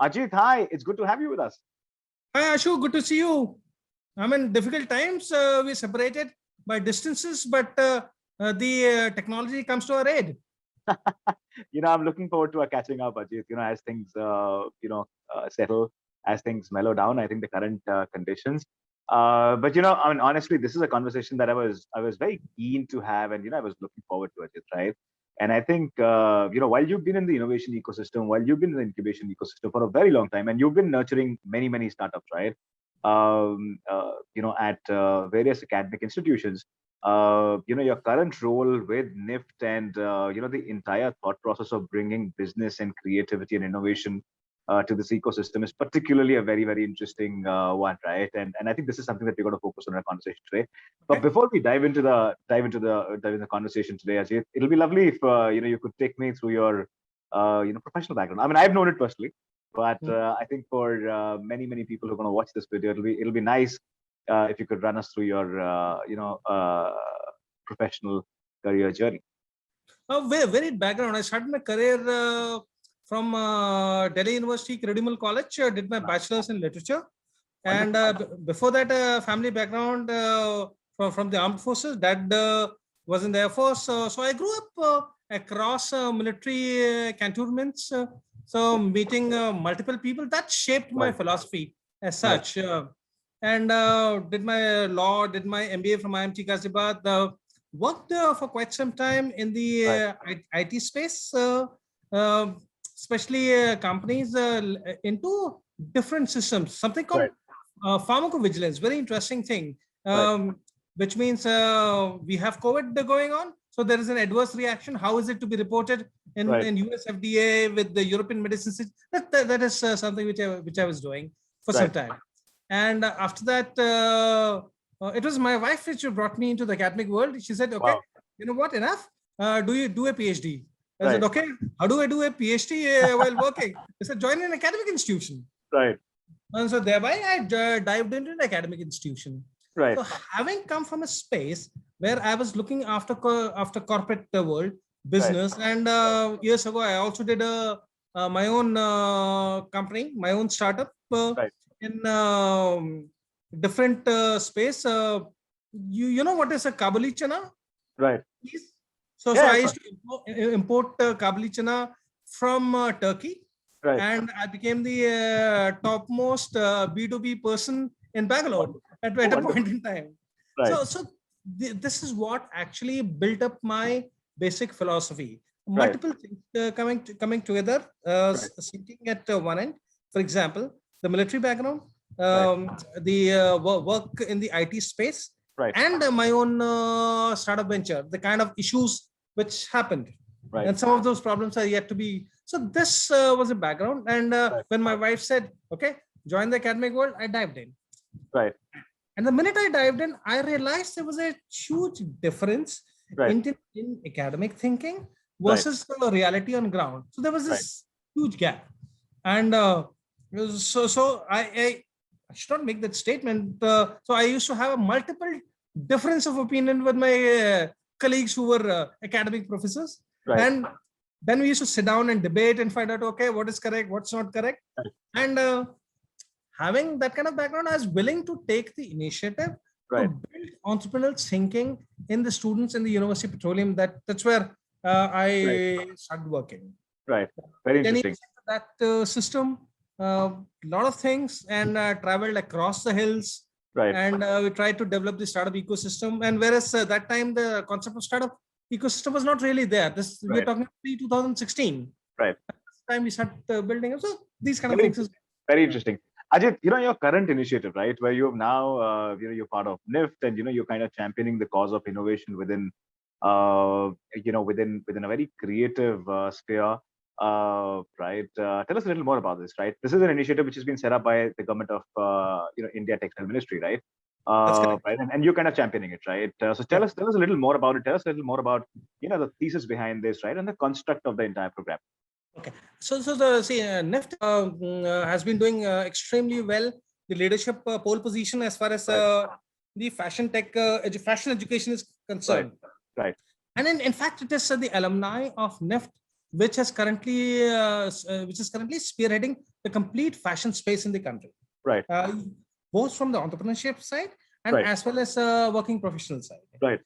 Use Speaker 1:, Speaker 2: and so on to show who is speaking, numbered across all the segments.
Speaker 1: Ajit, hi. It's good to have you with us.
Speaker 2: Hi, Ashu. Good to see you. I mean, difficult times. We separated by distances, but the technology comes to our aid.
Speaker 1: I'm looking forward to catching up, Ajit. As things, settle, as things mellow down. I think the current conditions. But I mean, honestly, this is a conversation that I was very keen to have, and I was looking forward to it, right? And I think while you've been in the innovation ecosystem, while you've been in the incubation ecosystem for a very long time, and you've been nurturing many startups, right? At various academic institutions. Your current role with NIFT and the entire thought process of bringing business and creativity and innovation to this ecosystem is particularly a very interesting one, right? And I think this is something that we're going to focus on in our conversation today. But before we dive into the conversation today, Ajit, it'll be lovely if you could take me through your professional background. I mean, I've known it personally, but I think for many people who are going to watch this video, it'll be nice if you could run us through your professional career journey.
Speaker 2: A very varied background. I started my career from Delhi University, Credimal College. Did my bachelor's in literature, and before that, family background from the armed forces. Dad was in the Air Force, so I grew up across military cantonments. So meeting multiple people that shaped my philosophy as such. And did my law, did my MBA from IMT Ghaziabad. Worked for quite some time in the IT space, especially companies into different systems. Something called pharmacovigilance, very interesting thing, which means we have COVID going on. So there is an adverse reaction. How is it to be reported in US FDA with the European medicines? That is something which I was doing for some time. And after that, it was my wife which brought me into the academic world. She said, okay, you know what, enough. Do you do a PhD? I said, okay, how do I do a PhD while working? I said, join an academic institution. And so thereby I dived into an academic institution. So having come from a space where I was looking after corporate world, business, and years ago, I also did my own company, my own startup in different space. You know what is a Kabuli chana? So I used to import Kabuli chana from Turkey. And I became the topmost B2B person in Bangalore at a point in time. So this is what actually built up my basic philosophy. Multiple things coming together, sitting at one end. For example, the military background, the work in the IT space, and my own startup venture, the kind of issues which happened. And some of those problems are yet to be. So this was a background. And when my wife said, okay, join the academic world, I dived in. And the minute I dived in, I realized there was a huge difference in academic thinking versus the reality on ground. So there was this huge gap. And so I should not make that statement. So I used to have a multiple difference of opinion with my colleagues who were academic professors. And then we used to sit down and debate and find out, okay, what is correct, what's not correct. And having that kind of background, I was willing to take the initiative to build entrepreneurial thinking in the students in the University of Petroleum. That's where I started working.
Speaker 1: Very interesting.
Speaker 2: That system, a lot of things, and traveled across the hills. And we tried to develop the startup ecosystem. And whereas that time the concept of startup ecosystem was not really there. We're talking pre-2016. This time we started building. So these kind of things.
Speaker 1: Very interesting. Ajit, your current initiative, right, where you have now, you're part of NIFT, and you're kind of championing the cause of innovation within, within a very creative sphere, right? Tell us a little more about this, right? This is an initiative which has been set up by the government of, India Textile Ministry, right? And you're kind of championing it, right? So tell us a little more about it. Tell us a little more about, the thesis behind this, right, and the construct of the entire program.
Speaker 2: Okay, so the NIFT has been doing extremely well. The leadership pole position as far as the fashion tech fashion education is concerned. And in fact, it is the alumni of NIFT which is currently spearheading the complete fashion space in the country.
Speaker 1: Right.
Speaker 2: Both from the entrepreneurship side and as well as working professional side.
Speaker 1: Right.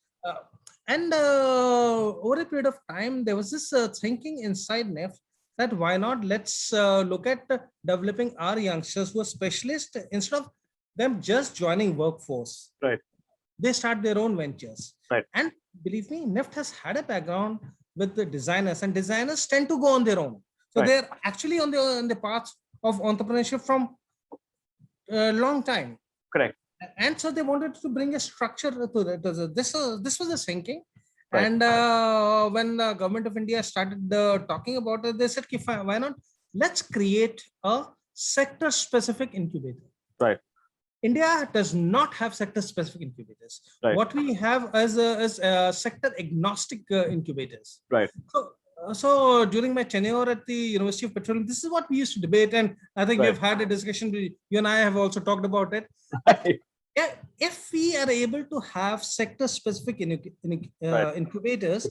Speaker 2: And over a period of time, there was this thinking inside NIFT that why not let's look at developing our youngsters who are specialists instead of them just joining workforce.
Speaker 1: Right.
Speaker 2: They start their own ventures.
Speaker 1: Right.
Speaker 2: And believe me, NIFT has had a background with the designers, and designers tend to go on their own. So they're actually on the path of entrepreneurship from a long time.
Speaker 1: Correct.
Speaker 2: And so they wanted to bring a structure to it. This was the thinking.
Speaker 1: Right.
Speaker 2: And when the government of India started talking about it, they said, why not? Let's create a sector-specific incubator.
Speaker 1: Right.
Speaker 2: India does not have sector-specific incubators.
Speaker 1: Right.
Speaker 2: What we have is sector-agnostic incubators.
Speaker 1: Right.
Speaker 2: So during my tenure at the University of Petroleum, this is what we used to debate, and I think we've had a discussion. You and I have also talked about it. If we are able to have sector-specific incubators,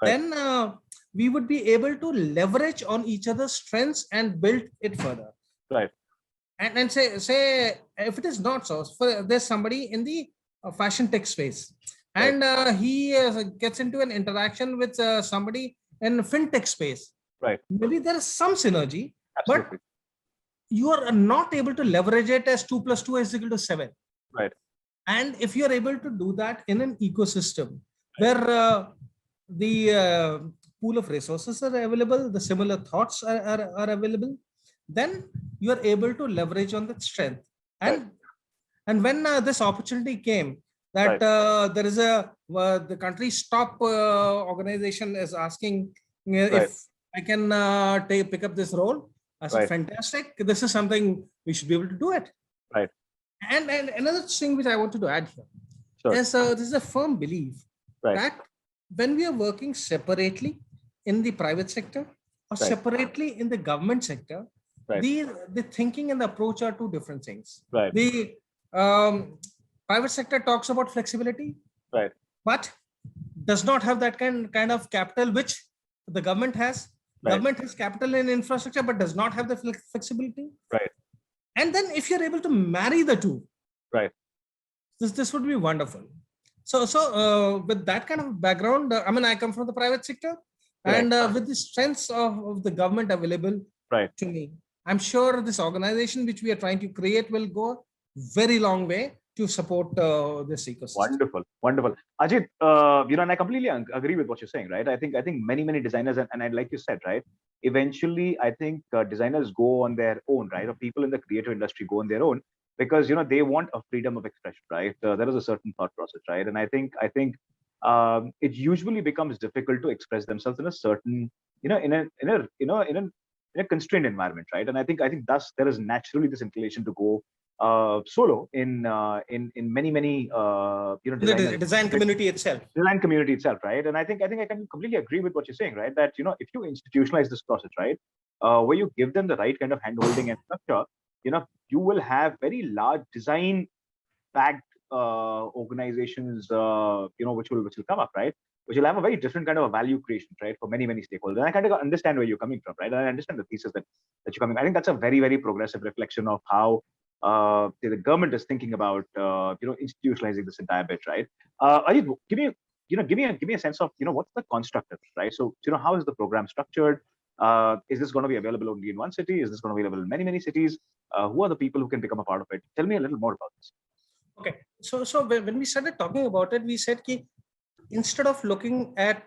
Speaker 2: then we would be able to leverage on each other's strengths and build it further.
Speaker 1: Right.
Speaker 2: And say if it is not so, there's somebody in the fashion tech space, and he gets into an interaction with somebody in fintech space.
Speaker 1: Right.
Speaker 2: Maybe there is some synergy,
Speaker 1: Absolutely.
Speaker 2: but you are not able to leverage it as 2 + 2 is equal to 7.
Speaker 1: Right.
Speaker 2: And if you are able to do that in an ecosystem where the pool of resources are available, the similar thoughts are available, then you are able to leverage on that strength. And when this opportunity came, that there is the country's top organization is asking if I can pick up this role. I said, fantastic. This is something we should be able to do it.
Speaker 1: Right.
Speaker 2: And another thing which I wanted to add here is this is a firm belief that when we are working separately in the private sector or separately in the government sector, the thinking and the approach are two different things.
Speaker 1: Right.
Speaker 2: The private sector talks about flexibility, but does not have that kind of capital which the government has. Government has capital in infrastructure, but does not have the flexibility.
Speaker 1: Right.
Speaker 2: And then if you're able to marry the two, this would be wonderful. So with that kind of background, I mean, I come from the private sector, and with the strengths of the government available to me, I'm sure this organization which we are trying to create will go very long way to support this ecosystem.
Speaker 1: Wonderful. Ajit, and I completely agree with what you're saying, right? I think many designers, and like you said, right, eventually I think designers go on their own, right? Or people in the creative industry go on their own because, they want a freedom of expression, right? There is a certain thought process, right? And I think it usually becomes difficult to express themselves in a certain, in a constrained environment, right? And I think thus there is naturally this inclination to go solo in many
Speaker 2: design community itself.
Speaker 1: Design community itself, right? And I think I can completely agree with what you're saying, right? That if you institutionalize this process, right, where you give them the right kind of handholding and structure, you will have very large design-backed organizations, which will come up, right? Which will have a very different kind of a value creation, right, for many stakeholders. And I kind of understand where you're coming from, right? And I understand the thesis that you're coming. I think that's a very progressive reflection of how the government is thinking about institutionalizing this entire bit, right? Ajit, give me a sense of what's the construct of it, right? So how is the program structured? Is this going to be available only in one city? Is this going to be available in many cities? Who are the people who can become a part of it? Tell me a little more about this.
Speaker 2: Okay, so when we started talking about it, we said that instead of looking at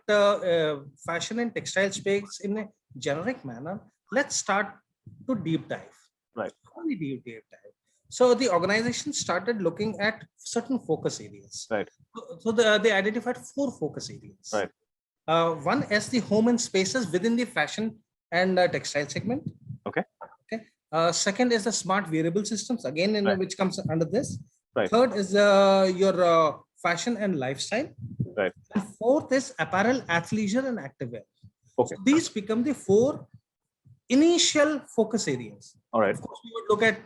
Speaker 2: fashion and textile space in a generic manner, let's start to deep dive.
Speaker 1: Right.
Speaker 2: How we deep dive? So the organization started looking at certain focus areas.
Speaker 1: Right.
Speaker 2: So they identified 4 focus areas.
Speaker 1: Right.
Speaker 2: One is the home and spaces within the fashion and textile segment.
Speaker 1: Okay.
Speaker 2: Second is the smart wearable systems, again, which comes under this.
Speaker 1: Right.
Speaker 2: Third is your fashion and lifestyle.
Speaker 1: Right.
Speaker 2: And fourth is apparel, athleisure, and activewear.
Speaker 1: Okay.
Speaker 2: So these become the 4 initial focus areas.
Speaker 1: All right.
Speaker 2: Of course, we would look at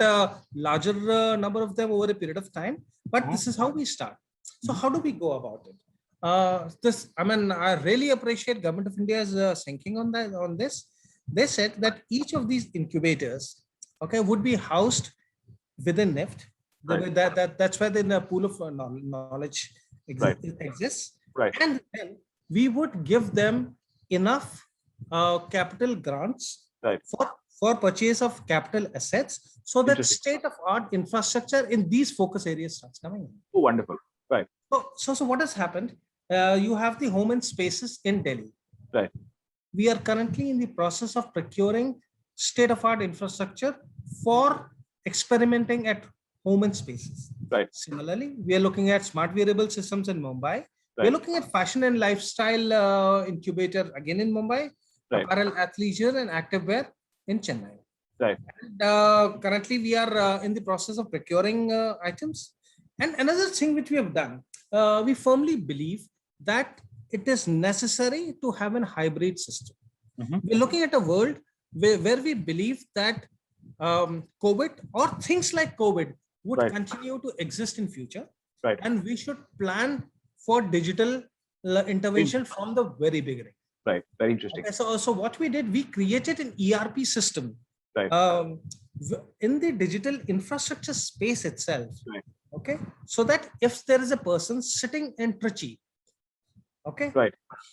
Speaker 2: larger number of them over a period of time, but this is how we start. So how do we go about it? I really appreciate Government of India's thinking on this. They said that each of these incubators okay, would be housed within NIFT.
Speaker 1: Right.
Speaker 2: That's where the pool of knowledge exists.
Speaker 1: Right.
Speaker 2: And then we would give them enough capital grants for purchase of capital assets, so that state-of-art infrastructure in these focus areas starts coming in.
Speaker 1: Oh, wonderful. Right.
Speaker 2: So what has happened? You have the home and spaces in Delhi.
Speaker 1: Right.
Speaker 2: We are currently in the process of procuring state-of-art infrastructure for experimenting at home and spaces.
Speaker 1: Right.
Speaker 2: Similarly, we are looking at smart wearable systems in Mumbai. We're looking at fashion and lifestyle incubator again in Mumbai, apparel, athleisure, and activewear in Chennai.
Speaker 1: Right.
Speaker 2: And, currently, we are in the process of procuring items. And another thing which we have done, we firmly believe that it is necessary to have a hybrid system. We're looking at a world where we believe that COVID or things like COVID would continue to exist in future. Right. And we should plan for digital intervention from the very beginning.
Speaker 1: Right. Very interesting.
Speaker 2: Okay, so what we did, we created an ERP system in the digital infrastructure space itself. Right. Okay, so that if there is a person sitting in Trichy, okay,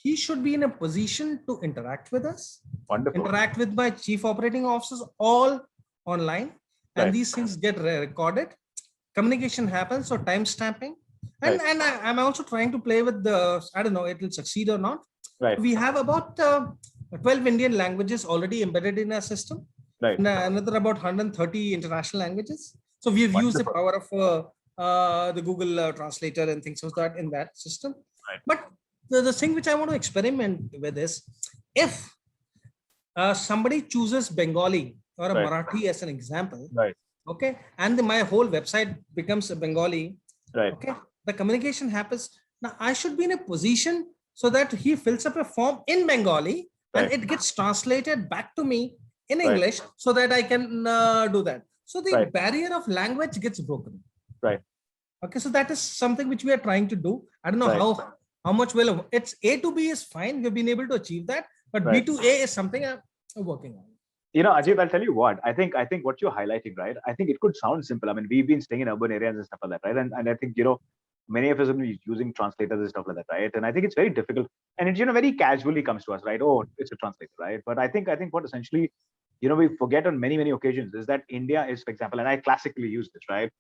Speaker 2: he should be in a position to interact with us. Wonderful. Interact with my chief operating officers, all online, and these things get recorded. Communication happens, so time stamping. And I'm also trying to play with the, I don't know, it will succeed or not. Right. We have about 12 Indian languages already embedded in our system. Right. And another about 130 international languages. So we've used the power of the Google translator and things like that in that system. Right. But the thing which I want to experiment with is, if somebody chooses Bengali or a Marathi as an example, okay, and my whole website becomes a Bengali, okay, the communication happens. Now I should be in a position so that he fills up a form in Bengali and it gets translated back to me in English so that I can do that. So the barrier of language gets broken. Right. Okay, so that is something which we are trying to do. I don't know how much well it's A to B is fine. We've been able to achieve that, but B to A is something I'm working on.
Speaker 1: You know, Ajit, I'll tell you what, I think what you're highlighting, right? I think it could sound simple. I mean, we've been staying in urban areas and stuff like that, right? And I think, you know, many of us are using translators and stuff like that, right? And I think it's very difficult. And it, you know, very casually comes to us, right? Oh, it's a translator, right? But I think what essentially, you know, we forget on many occasions is that India is, for example, and I classically use this, right?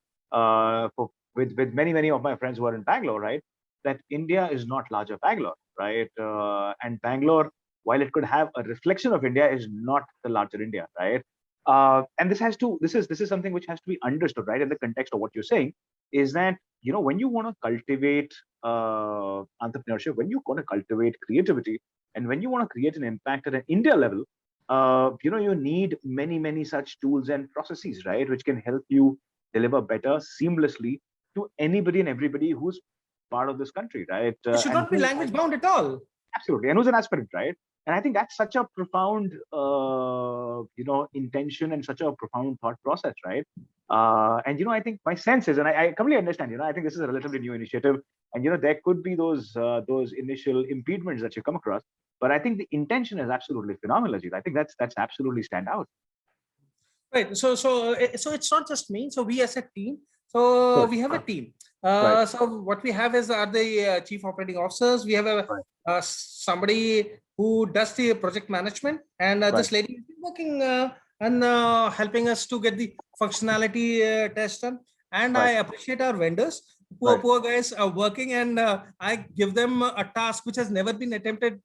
Speaker 1: With many of my friends who are in Bangalore, right? That India is not larger Bangalore, right? And Bangalore, while it could have a reflection of India, is not the larger India, right? And this is something which has to be understood, right? In the context of what you're saying, is that, you know, when you want to cultivate entrepreneurship, when you want to cultivate creativity, and when you want to create an impact at an India level, you know, you need many such tools and processes, right, which can help you deliver better seamlessly to anybody and everybody who's part of this country, right?
Speaker 2: It should not be language bound at all.
Speaker 1: Absolutely, and who's an aspirant, right? And I think that's such a profound, you know, intention and such a profound thought process, right? And, you know, I think my sense is, and I completely understand, you know, I think this is a relatively new initiative, and, you know, there could be those initial impediments that you come across, but I think the intention is absolutely phenomenal, Ajit. I think that's absolutely stand out.
Speaker 2: Right. So it's not just me. So we as a team, so we have a team. So what we have is the chief operating officers. We have somebody who does the project management, and this lady is working and helping us to get the functionality test done. And I appreciate our vendors. Poor guys are working, and I give them a task which has never been attempted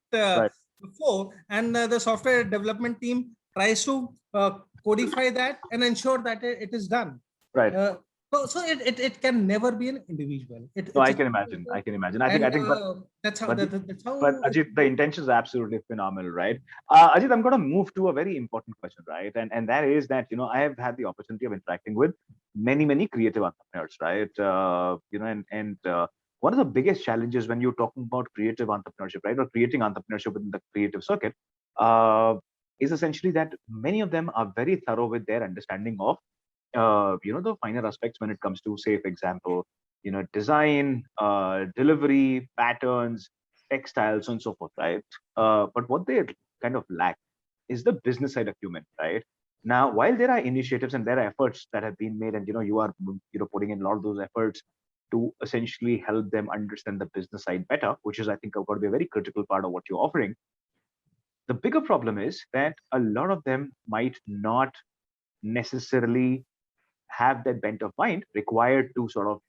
Speaker 2: before. And the software development team tries to codify that and ensure that it is done.
Speaker 1: Right.
Speaker 2: So it can never be an individual.
Speaker 1: I can imagine. I think
Speaker 2: that's how. But
Speaker 1: Ajit, the intentions are absolutely phenomenal, right? Ajit, I'm going to move to a very important question, right? And that is that, you know, I have had the opportunity of interacting with many creative entrepreneurs, right? You know, and one of the biggest challenges when you're talking about creative entrepreneurship, right, or creating entrepreneurship within the creative circuit, is essentially that many of them are very thorough with their understanding of you know, the finer aspects when it comes to, say, for example, you know, design, delivery, patterns, textiles, and so forth, right? But what they kind of lack is the business side of human, right? Now, while there are initiatives and there are efforts that have been made, and you are putting in a lot of those efforts to essentially help them understand the business side better, which is, I think, going to be a very critical part of what you're offering. The bigger problem is that a lot of them might not necessarily have that bent of mind required to sort of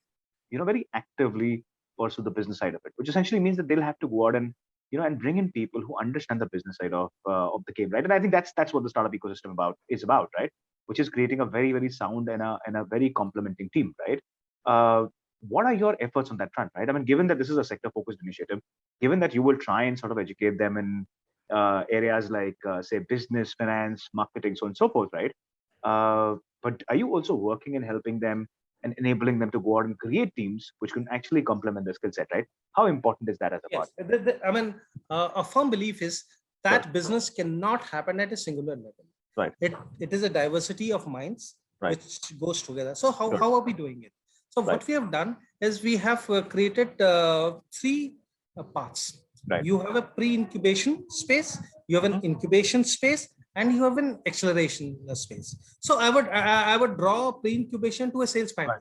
Speaker 1: very actively pursue the business side of it, which essentially means that they'll have to go out and and bring in people who understand the business side of the game, right? And I think that's what the startup ecosystem is about, right? Which is creating a very, very sound and a very complementing team, right? What are your efforts on that front, right? I mean, given that this is a sector focused initiative, given that you will try and sort of educate them in areas like say business, finance, marketing, so on and so forth, right? But are you also working and helping them and enabling them to go out and create teams which can actually complement their skill set, right? How important is that as a part?
Speaker 2: Yes, I mean, a firm belief is that business cannot happen at a singular level.
Speaker 1: Right.
Speaker 2: It is a diversity of minds which goes together. So how are we doing it? So what we have done is we have created three parts.
Speaker 1: Right.
Speaker 2: You have a pre-incubation space, you have an incubation space, and you have an acceleration space. So I would draw pre-incubation to a sales pipeline,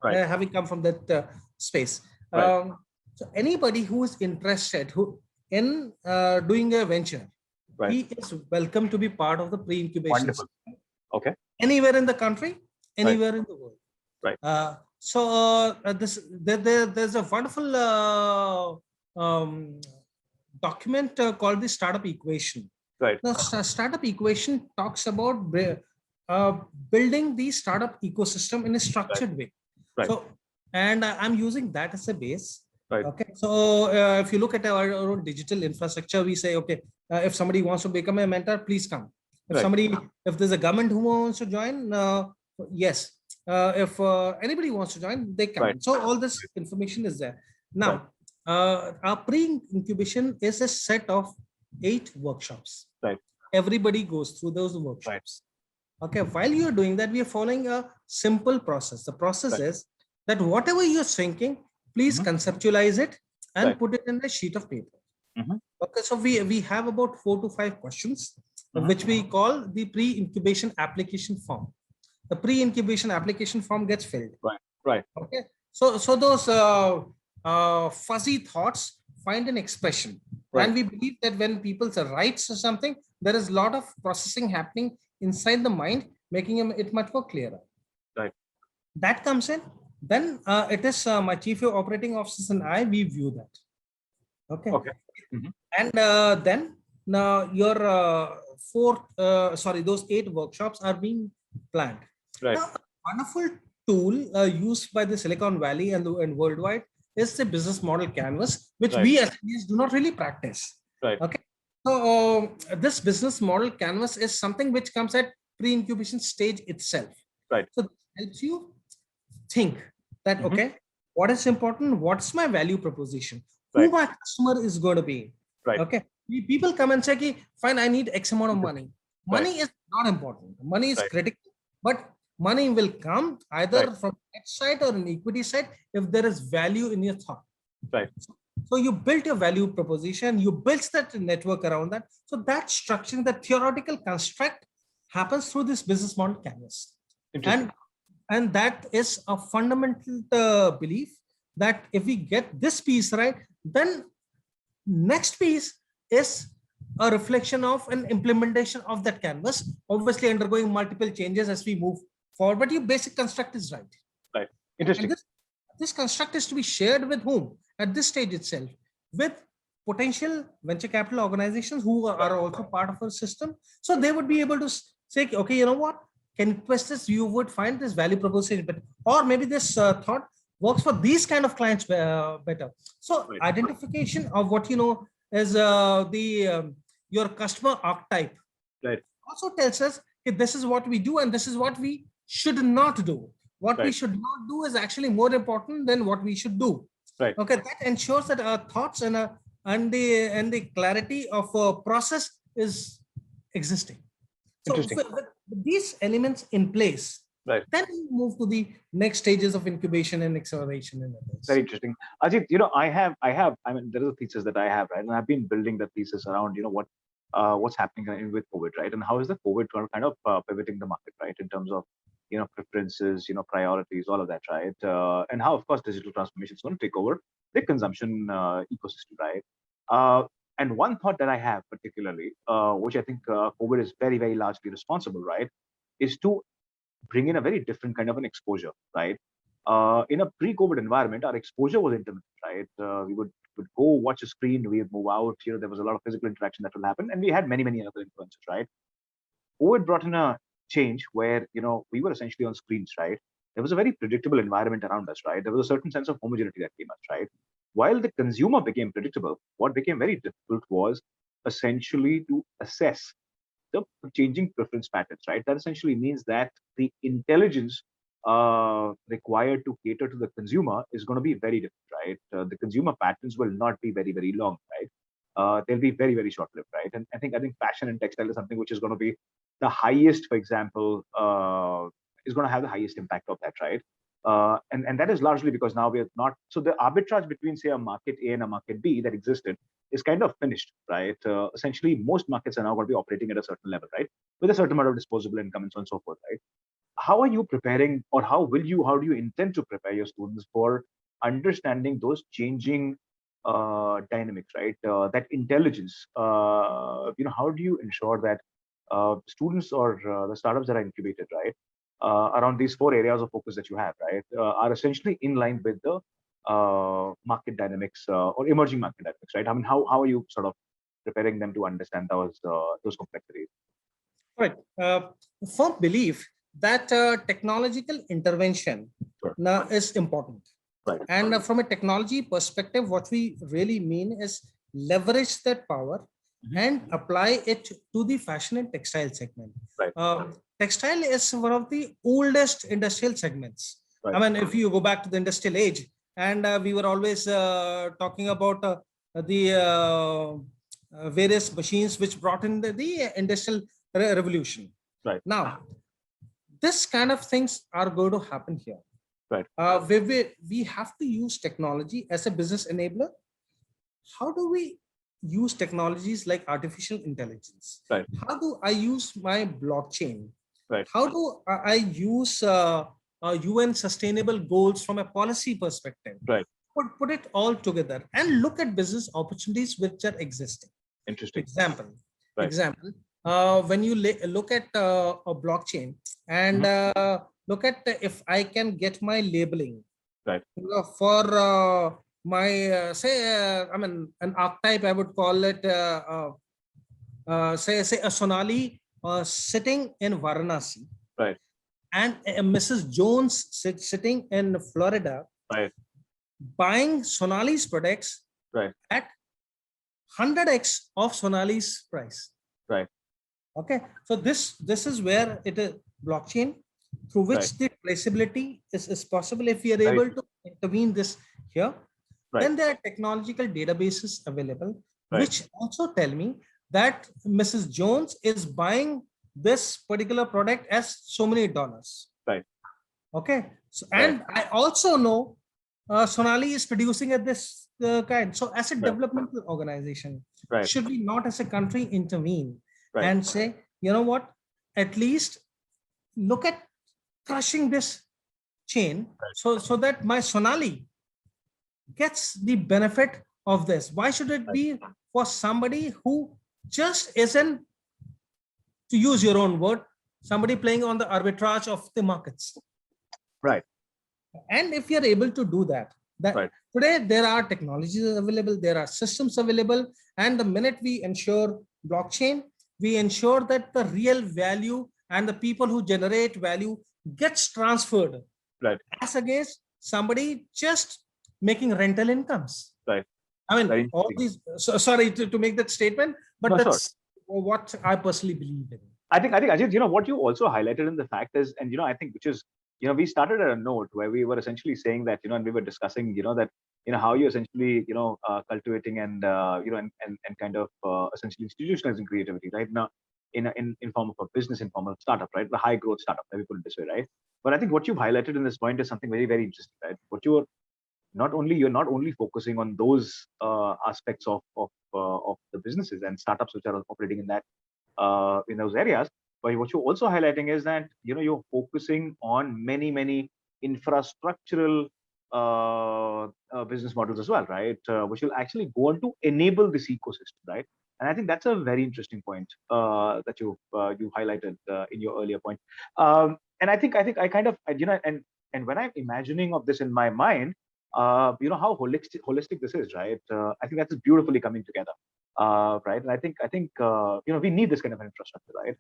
Speaker 2: having come from that space. So anybody who is interested in doing a venture, he is welcome to be part of the pre-incubation.
Speaker 1: Wonderful. Okay.
Speaker 2: Anywhere in the country, anywhere in the world.
Speaker 1: Right.
Speaker 2: There's a wonderful document called the startup equation.
Speaker 1: Right.
Speaker 2: The startup equation talks about building the startup ecosystem in a structured way.
Speaker 1: Right.
Speaker 2: So, and I'm using that as a base.
Speaker 1: Right.
Speaker 2: Okay. So if you look at our own digital infrastructure, we say, okay, if somebody wants to become a mentor, please come. If there's a government who wants to join, yes. If anybody wants to join, they can. So all this information is there. Now, our pre-incubation is a set of 8 workshops.
Speaker 1: Right.
Speaker 2: Everybody goes through those workshops. Right. Okay. While you're doing that, we are following a simple process. The process is that whatever you're thinking, please conceptualize it and put it in a sheet of paper. Okay. So we have about 4 to 5 questions, which we call the pre-incubation application form. The pre-incubation application form gets filled.
Speaker 1: Right.
Speaker 2: Okay. So those fuzzy thoughts find an expression. And we believe that when people write something, there is a lot of processing happening inside the mind, making it much more clearer.
Speaker 1: Right.
Speaker 2: That comes in. Then it is my chief operating officers and I, we view that. Okay.
Speaker 1: Okay.
Speaker 2: And then your those 8 workshops are being planned.
Speaker 1: Right.
Speaker 2: Now, a wonderful tool used by the Silicon Valley and worldwide is the business model canvas, which we as SMEs do not really practice.
Speaker 1: Right.
Speaker 2: Okay. So this business model canvas is something which comes at pre-incubation stage itself.
Speaker 1: Right.
Speaker 2: So this helps you think that, okay, what is important? What's my value proposition? Who my customer is going to be?
Speaker 1: Right.
Speaker 2: Okay. People come and say, fine, I need X amount of money. Money is not important. Money is critical, but money will come either from debt side or an equity side if there is value in your thought.
Speaker 1: Right.
Speaker 2: So you built your value proposition, you built that network around that. So that structuring, the theoretical construct happens through this business model canvas. And that is a fundamental belief that if we get this piece right, then next piece is a reflection of an implementation of that canvas, obviously undergoing multiple changes as we move forward, but your basic construct is right.
Speaker 1: Right. Interesting.
Speaker 2: And this construct is to be shared with whom? At this stage itself, with potential venture capital organizations who are also part of our system. So they would be able to say, okay, you know what? Can you twist this? You would find this value proposition better. Or maybe this thought works for these kind of clients better. So identification of what you know is your customer archetype.
Speaker 1: Right.
Speaker 2: Also tells us if this is what we do and this is what we should not do. What we should not do is actually more important than what we should do.
Speaker 1: Right.
Speaker 2: Okay. That ensures that our thoughts and the clarity of a process is existing. So with these elements in place, then we move to the next stages of incubation and acceleration and others.
Speaker 1: Very interesting. Ajit, I mean, there is a thesis that I have, right? And I've been building the thesis around, what what's happening with COVID, right? And how is the COVID kind of pivoting the market, right? In terms of, preferences, priorities, all of that, right? And how, of course, digital transformation is going to take over the consumption ecosystem, right? And one thought that I have particularly, which I think COVID is very, very largely responsible, right, is to bring in a very different kind of an exposure, right? In a pre-COVID environment, our exposure was intermittent, right? We would go watch a screen, we would move out. There was a lot of physical interaction that will happen, and we had many, many other influences, right? COVID brought in a change where we were essentially on screens, right? There was a very predictable environment around us, right? There was a certain sense of homogeneity that came us, right? While the consumer became predictable, what became very difficult was essentially to assess the changing preference patterns, right? That essentially means that the intelligence required to cater to the consumer is going to be very different, right? The consumer patterns will not be very, very long, right? They'll be very, very short-lived, right? And I think fashion and textile is something which is going to be the highest, for example, is going to have the highest impact of that, right? And that is largely because now we are not, so the arbitrage between, say, a market A and a market B that existed is kind of finished, right? Essentially, most markets are now going to be operating at a certain level, right? With a certain amount of disposable income and so on and so forth, right? How are you preparing, or how do you intend to prepare your students for understanding those changing dynamics, right? That intelligence, how do you ensure that students or the startups that are incubated, right, around these 4 areas of focus that you have, right, are essentially in line with the market dynamics or emerging market dynamics, right? I mean, how are you sort of preparing them to understand those complexities?
Speaker 2: Right. Firm belief that technological intervention now is important.
Speaker 1: Right.
Speaker 2: And from a technology perspective, what we really mean is leverage that power and apply it to the fashion and textile segment.
Speaker 1: Right.
Speaker 2: Textile is one of the oldest industrial segments.
Speaker 1: Right.
Speaker 2: I mean, if you go back to the industrial age, and we were always talking about the various machines which brought in the industrial revolution.
Speaker 1: Right.
Speaker 2: Now, this kind of things are going to happen here.
Speaker 1: Right.
Speaker 2: We have to use technology as a business enabler. How do we use technologies like artificial intelligence?
Speaker 1: Right.
Speaker 2: How do I use my blockchain?
Speaker 1: Right.
Speaker 2: How do I use UN sustainable goals from a policy perspective?
Speaker 1: Right.
Speaker 2: Put it all together and look at business opportunities which are existing.
Speaker 1: Interesting.
Speaker 2: Example.
Speaker 1: Right.
Speaker 2: Example. When you look at a blockchain and look at if I can get my labeling,
Speaker 1: right,
Speaker 2: for my say I mean an archetype, I would call it say a Sonali sitting in Varanasi,
Speaker 1: right,
Speaker 2: and Mrs. Jones sitting in Florida,
Speaker 1: right,
Speaker 2: buying Sonali's products,
Speaker 1: right,
Speaker 2: at 100x of Sonali's price.
Speaker 1: Right.
Speaker 2: Okay, so this is where it is blockchain through which the traceability is possible. If we are able to intervene this here, then there are technological databases available which also tell me that Mrs. Jones is buying this particular product as so many dollars.
Speaker 1: Right.
Speaker 2: Okay, so and I also know Sonali is producing at this kind. So as a developmental organization, should we not as a country intervene and say, you know what, at least look at crushing this chain so that my Sonali gets the benefit of this? Why should it be for somebody who just isn't, to use your own word, somebody playing on the arbitrage of the markets?
Speaker 1: Right.
Speaker 2: And if you're able to do that, today there are technologies available, there are systems available, and the minute we ensure blockchain, we ensure that the real value and the people who generate value gets transferred, as against somebody just making rental incomes.
Speaker 1: Right.
Speaker 2: I mean, all these. So, sorry to make that statement, but that's what I personally believe in.
Speaker 1: I think Ajit, what you also highlighted in the fact is, and I think which is, we started at a note where we were essentially saying that, and we were discussing, that, how you essentially, cultivating and, and kind of essentially institutionalizing creativity, right? Now, in form of a business, in form of startup, right? The high growth startup, let me put it this way, right? But I think what you've highlighted in this point is something very, very interesting, right? You're not only focusing on those aspects of the businesses and startups which are operating in that in those areas. But what you're also highlighting is that you're focusing on many infrastructural business models as well, right? Which will actually go on to enable this ecosystem, right? And I think that's a very interesting point that you highlighted in your earlier point. And I think I kind of and when I'm imagining of this in my mind, how holistic this is, right? I think that's beautifully coming together, right? And I think we need this kind of infrastructure, right?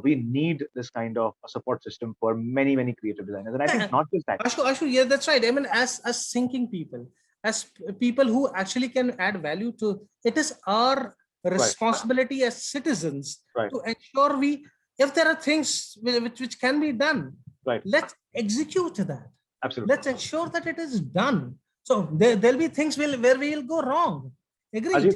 Speaker 1: We need this kind of a support system for many creative designers, and I think not just that.
Speaker 2: Ashu, yeah, that's right. I mean, as thinking people, as people who actually can add value to it, is our responsibility as citizens to ensure if there are things which can be done, let's execute that.
Speaker 1: Absolutely.
Speaker 2: Let's ensure that it is done. So there'll be things where we'll go wrong. Agreed.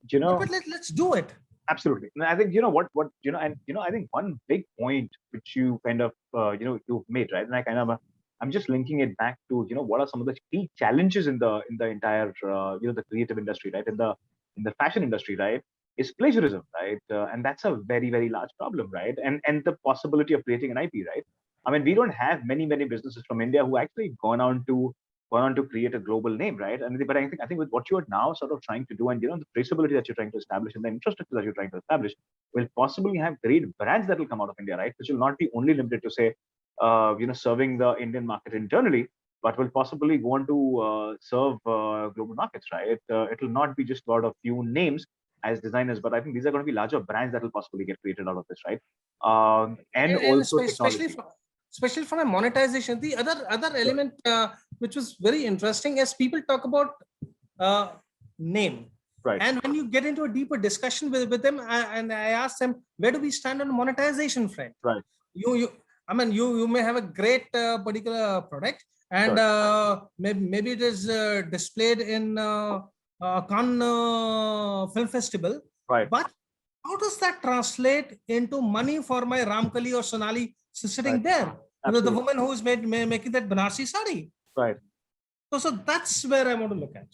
Speaker 1: Ajit,
Speaker 2: but let's do it.
Speaker 1: Absolutely. And I think I think one big point which you kind of you've made, right? And I'm just linking it back to what are some of the key challenges in the entire the creative industry, right? In the fashion industry, right? Is plagiarism, right? And that's a very large problem, right? And the possibility of creating an IP, right? I mean, we don't have many businesses from India who actually gone on to create a global name, right? But I think with what you are now sort of trying to do, and the traceability that you're trying to establish and the infrastructure that you're trying to establish, will possibly have great brands that will come out of India, right? Which will not be only limited to say, serving the Indian market internally, but will possibly go on to serve global markets, right? It will not be just about a few names as designers, but I think these are going to be larger brands that will possibly get created out of this, right? And also
Speaker 2: especially from a monetization. The other element which was very interesting is people talk about name.
Speaker 1: Right.
Speaker 2: And when you get into a deeper discussion with them, and I asked them, where do we stand on monetization, friend?
Speaker 1: Right.
Speaker 2: You may have a great particular product, and maybe it is displayed in Cannes Film Festival.
Speaker 1: Right.
Speaker 2: But how does that translate into money for my Ramkali or Sonali sitting there? The woman who is making that Banarsi sari.
Speaker 1: Right.
Speaker 2: So that's where I want to look at.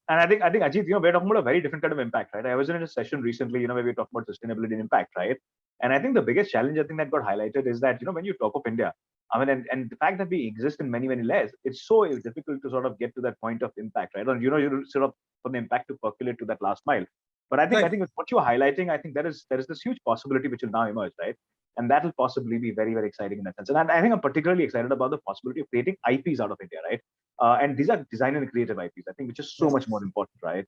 Speaker 1: And I think Ajit, we're talking about a very different kind of impact, right? I was in a session recently, where we talked about sustainability and impact, right? And I think the biggest challenge I think that got highlighted is that, when you talk of India, I mean, and the fact that we exist in many layers, it's so difficult to sort of get to that point of impact, right? And, you sort of from the impact to percolate to that last mile. But I think with what you're highlighting, I think there is this huge possibility which will now emerge, right? And that will possibly be very exciting in that sense. And I think I'm particularly excited about the possibility of creating IPs out of India, right? And these are design and creative IPs, I think, which is so much more important, right?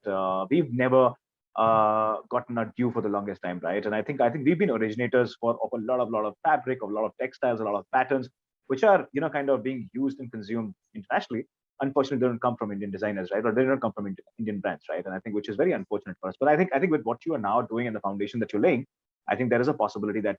Speaker 1: We've never gotten our due for the longest time, right? And I think we've been originators of a lot of fabric, of a lot of textiles, a lot of patterns, which are kind of being used and consumed internationally. Unfortunately, they don't come from Indian designers, right? Or they don't come from Indian brands, right? And I think which is very unfortunate for us. But I think with what you are now doing and the foundation that you're laying, I think there is a possibility that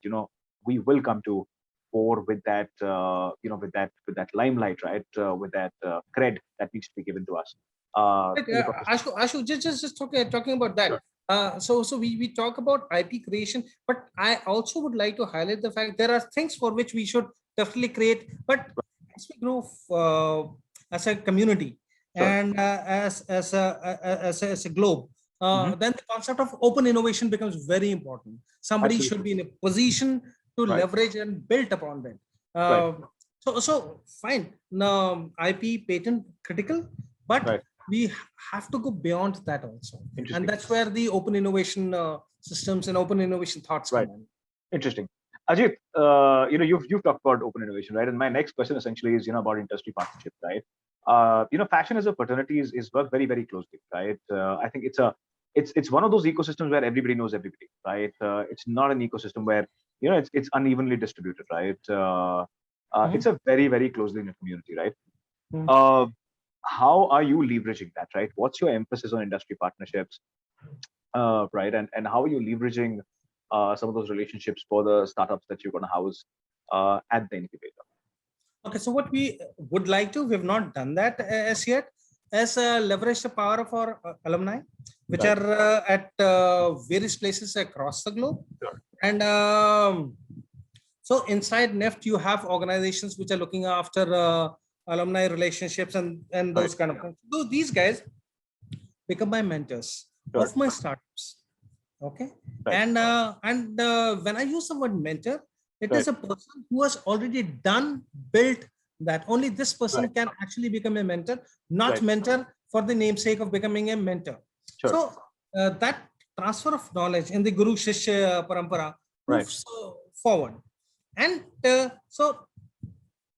Speaker 1: we will come to fore with that with that limelight, right? With that cred that needs to be given to us.
Speaker 2: Ashu, just talking about that. Sure. So we talk about IP creation, but I also would like to highlight the fact there are things for which we should definitely create. But as we grow as a community, sure, and as a globe, then the concept of open innovation becomes very important. Somebody Absolutely. Should be in a position to leverage and build upon that. So fine. Now, IP patent critical, but we have to go beyond that also, and that's where the open innovation systems and open innovation thoughts come in.
Speaker 1: Interesting. Ajit, you've talked about open innovation, right? And my next question essentially is about industry partnerships, right? Fashion as a fraternity is worked very closely, right? I think it's one of those ecosystems where everybody knows everybody, right? It's not an ecosystem where it's unevenly distributed, right? It's a very closely knit community, right? How are you leveraging that, right? What's your emphasis on industry partnerships, right? And how are you leveraging some of those relationships for the startups that you're going to house at the incubator?
Speaker 2: Okay, so what we would like to, we have not done that as yet, as leverage the power of our alumni, which are at various places across the globe.
Speaker 1: Sure.
Speaker 2: And so inside NIFT, you have organizations which are looking after alumni relationships and those kind of things. So these guys become my mentors. of my startups. Okay. And when I use the word mentor, it is a person who has already done, built that. Only this person can actually become a mentor, not mentor for the namesake of becoming a mentor. So that transfer of knowledge in the Guru Shishya Parampara moves forward. And so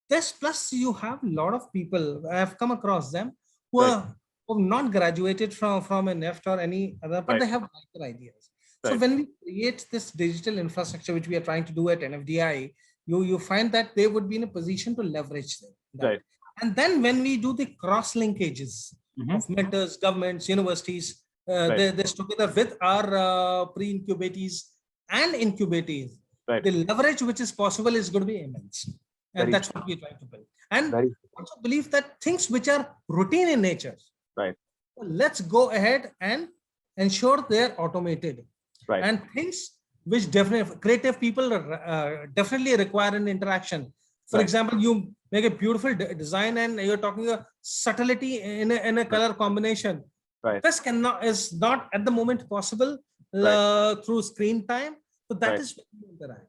Speaker 2: this, plus you have a lot of people, I have come across them who are not graduated from a NIFT or any other, but they have brighter ideas. So when we create this digital infrastructure, which we are trying to do at NFDI, you find that they would be in a position to leverage that. And then when we do the cross linkages of mentors, governments, universities, this together with our pre-incubatees and incubatees, the leverage which is possible is going to be immense. And that's what we're trying to build. And also believe that things which are routine in nature, let's go ahead and ensure they're automated. And things which definitely creative people definitely require an interaction. For example, you make a beautiful design and you're talking a subtlety in a color combination. This is not at the moment possible through screen time. So that is when you interact.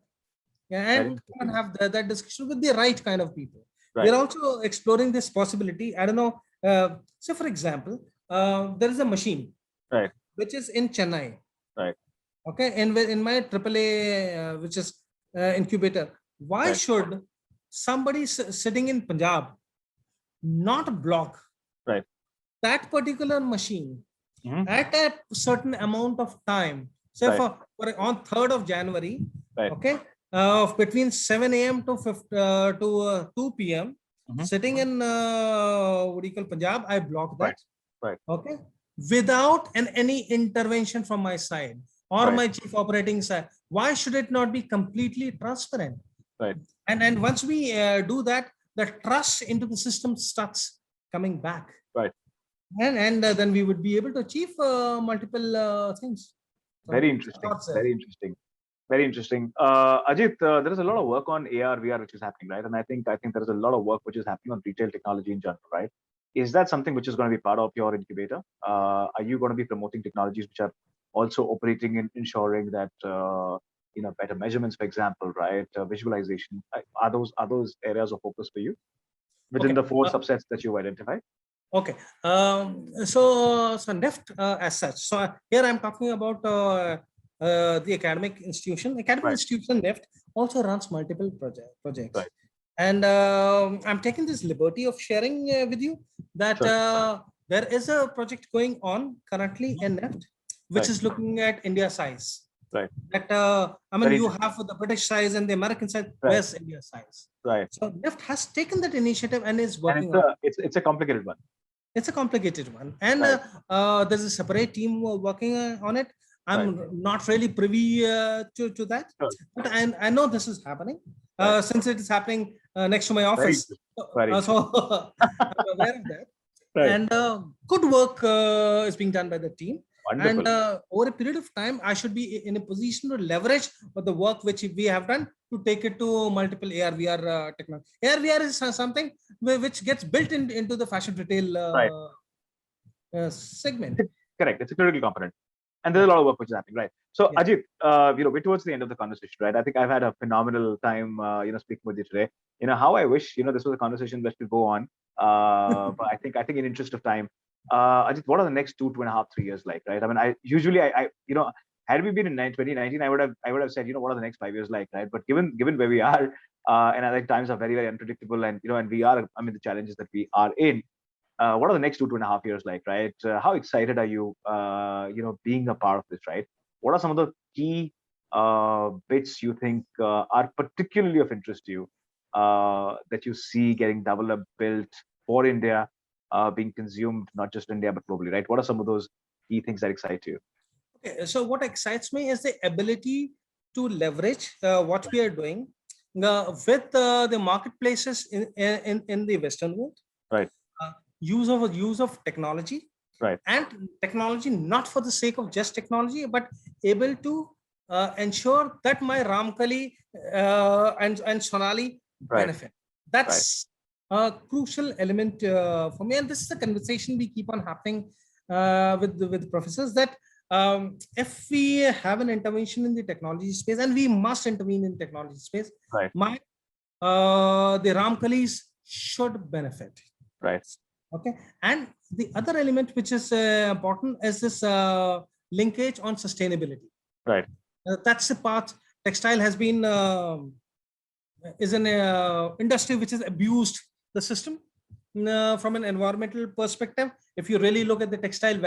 Speaker 2: And have that discussion with the right kind of people. We're also exploring this possibility. I don't know. So for example, there is a machine which is in Chennai. Okay, and in my AAA, which is incubator, why should somebody sitting in Punjab not block that particular machine at a certain amount of time? Say for on 3rd of January, okay, between 7 a.m. to 2 p.m. Sitting in what do you call Punjab, I block that. Okay, without any intervention from my side or my chief operating side. Why should it not be completely transparent? And once we do that, the trust into the system starts coming back. And then we would be able to achieve multiple things.
Speaker 1: Very interesting. Very interesting. Very interesting. Ajit, there is a lot of work on AR, VR, which is happening, right? And I think there is a lot of work which is happening on retail technology in general, right? Is that something which is going to be part of your incubator? Are you going to be promoting technologies which are also operating in ensuring that better measurements, for example, right? Visualization. Are those areas of focus for you within the 4 subsets that you've identified?
Speaker 2: Okay. So NIFT as such. So here I'm talking about the academic institution. Academic institution NIFT also runs multiple projects. And I'm taking this liberty of sharing with you that there is a project going on currently in NIFT, which is looking at India size. That I mean, you have the British size and the American size. Where's India size? So NIFT has taken that initiative and is working on it.
Speaker 1: It's a complicated one.
Speaker 2: It's a complicated one, and there's a separate team working on it. I'm not really privy to that, but I know this is happening since it is happening next to my office. So I'm aware of that. And good work is being done by the team.
Speaker 1: Wonderful.
Speaker 2: And over a period of time, I should be in a position to leverage the work which we have done to take it to multiple AR VR technology. AR VR is something which gets built into the fashion retail segment.
Speaker 1: Correct. It's a critical component. And there's a lot of work which is happening, right? So Ajit, we're towards the end of the conversation, right? I think I've had a phenomenal time, speaking with you today. How I wish, this was a conversation that could go on. But I think in interest of time, Ajit, what are the next 2.5, 3 years like, right? I mean, I usually, had we been in 2019, I would have said, what are the next 5 years like, right? But given where we are, and I think times are very, very unpredictable, and and we are, the challenges that we are in. What are the next 2.5 years like, right? How excited are you, being a part of this, right? What are some of the key bits you think are particularly of interest to you that you see getting developed, built for India, being consumed, not just India, but globally, right? What are some of those key things that excite you?
Speaker 2: Okay, so what excites me is the ability to leverage what we are doing with the marketplaces in the Western world. Use of technology, and technology not for the sake of just technology, but able to ensure that my Ramkali and Sonali benefit. That's a crucial element for me, and this is the conversation we keep on happening with the professors, that if we have an intervention in the technology space, and we must intervene in technology space,
Speaker 1: right,
Speaker 2: the Ramkalis should benefit.
Speaker 1: Right.
Speaker 2: Okay. And the other element which is important is this linkage on sustainability.
Speaker 1: Right.
Speaker 2: That's the part. Textile has been is an industry which has abused the system from an environmental perspective. If you really look at the textile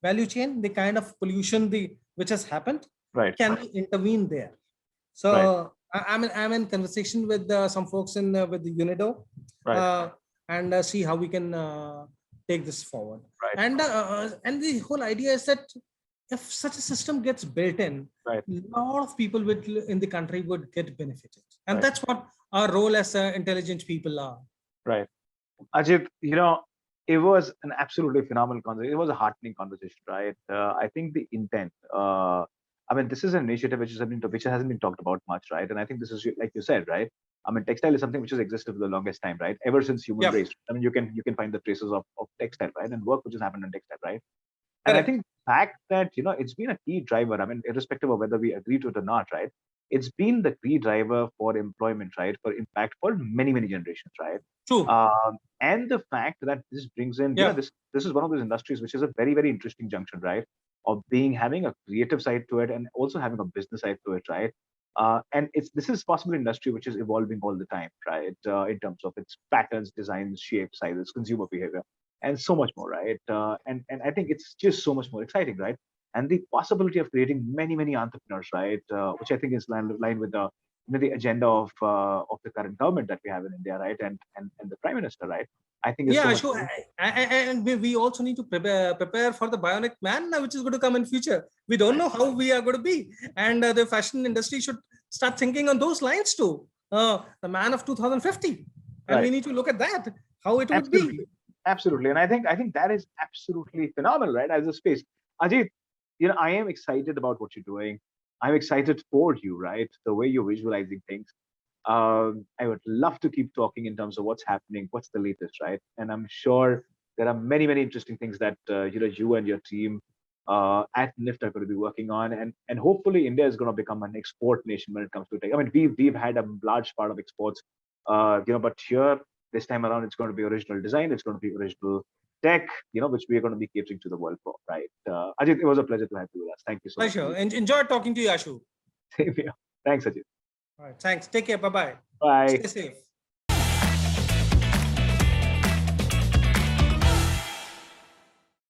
Speaker 2: value chain, the kind of pollution which has happened,
Speaker 1: right,
Speaker 2: can we intervene there? So I'm in conversation with some folks in with the UNIDO,
Speaker 1: right,
Speaker 2: and see how we can take this forward.
Speaker 1: Right.
Speaker 2: And the whole idea is that if such a system gets built in,
Speaker 1: right,
Speaker 2: a lot of people in the country would get benefited, and
Speaker 1: right,
Speaker 2: that's what our role as intelligent people are.
Speaker 1: Right. Ajit, it was an absolutely phenomenal conversation. It was a heartening conversation, right? I think the intent, I mean, this is an initiative which hasn't been talked about much, right? And I think this is, like you said, right? I mean, textile is something which has existed for the longest time, right? Ever since human race. I mean, you can find the traces of textile, right? And work which has happened on textile, right? And I think the fact that, it's been a key driver, I mean, irrespective of whether we agree to it or not, right? It's been the key driver for employment, right? For impact for many, many generations, right?
Speaker 2: True.
Speaker 1: And the fact that this brings in, this is one of those industries which is a very, very interesting junction, right? Of having a creative side to it and also having a business side to it, right? And this is possibly an industry which is evolving all the time, right? In terms of its patterns, designs, shapes, sizes, consumer behavior, and so much more, right? And I think it's just so much more exciting, right? And the possibility of creating many, many entrepreneurs, right? Which I think is line with the agenda of the current government that we have in India, right? And the Prime Minister, right? I think it's
Speaker 2: sure. And we also need to prepare for the bionic man, which is going to come in future. We don't know how we are going to be, and the fashion industry should start thinking on those lines too. The man of 2050, and we need to look at that, how it would be.
Speaker 1: Absolutely, and I think that is absolutely phenomenal, right? As a space, Ajit, I am excited about what you're doing. I'm excited for you, right? The way you're visualizing things. I would love to keep talking in terms of what's happening, what's the latest, right? And I'm sure there are many, many interesting things that you and your team at NIFT are going to be working on, and hopefully India is going to become an export nation when it comes to tech. I mean, we've had a large part of exports, but here this time around it's going to be original design, it's going to be original tech, which we are going to be catering to the world for, right? Ajit, it was a pleasure to have you with us. Thank you so much.
Speaker 2: Pleasure. And enjoy talking to you, Ashu.
Speaker 1: Same here. Thanks, Ajit.
Speaker 2: All right. Thanks. Take care. Bye-bye.
Speaker 1: Bye.
Speaker 2: Stay safe.